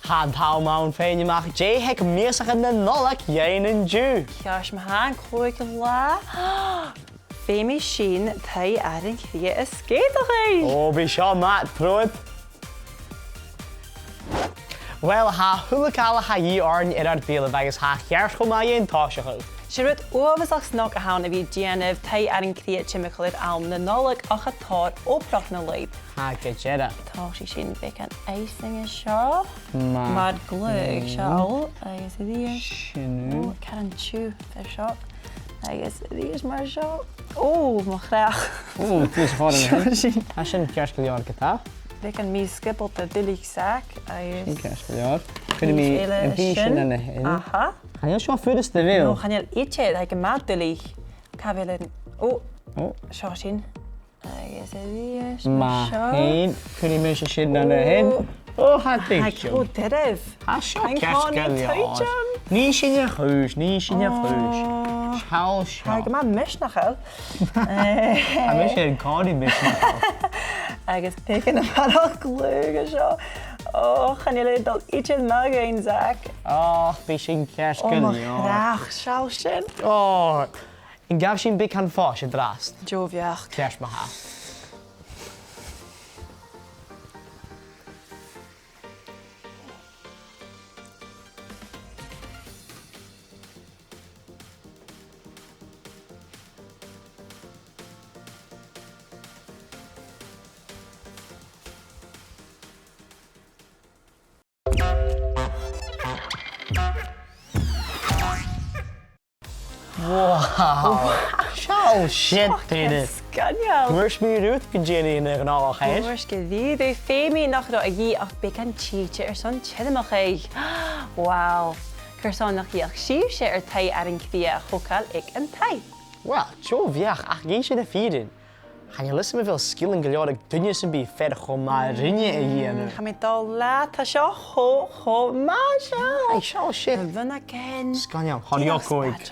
Had hou maun féin mag J hek meesach in de nolak jein en ju. Gosh, my hand croig la. Femi Sheen Taigh Aran-cridhe is Sgeadaich. Oh, be sure Matt Proed. Well, ha hulakala ha ye arn irad bele bagus ha jarsko ma je in tasje. Sirut oversag snog a haun vi Gingerbread Taigh Aran-cridhe chimicalit alm na nolik ach a tar oprach na leib. Ha gejera. Táshi sin big an icing is seo. Mad glug seo. Agus these. Shinu. Can chew fish shop. Agus these mar seo. Oh, my graag. Oh, het is voor een. Als je een kerstgeljaar gehad. Big an me skippelt de dillig sack. Een kerstgeljaar. Kunnen we een piece en een hin. Aha. Ga je zo voor de wil? Nog gaan je ietsje dat ik een maat dillig. Kan willen. Oh. Oh. Zo zien. Agus these. Maar heen. Kun je mensen shit naar de hin? Oh, gaat dit. Hij goed derf. Ha zo kerstgeljaar. Niet in je huis, niet in je huis. Schau, schau. Ik maak mis nog wel. Hij mis je een kaartje mis nog wel. Agus pikken een paar gleugen zo. Oh, gaan jullie dat ietsje melken in zak? Oh, beetje kerstgeljaar. Oh, maar graag sausje. Oh, ik gaf je een big hand vast, je draast. Joviacht. Kerstmaha. Wow. Zo shit, Peter. Scanjal. Where's me root Jenny in de al geest? Where's die? De Femi nog dat ik af big cheatje er zo'n chidemach. Wow. Kerson nog hier chiefje er Taigh Aran-cridhe gokal ik en Taigh. Well, zo viag, ach gees je de vieren. Ga je lussen met veel skill en geljaar ik dunjes en bij verder gewoon maar rinje en hier. Ga me al laten zo ho maar zo. Hey, zo shit. We ken. Scanjal, ga je ook ooit.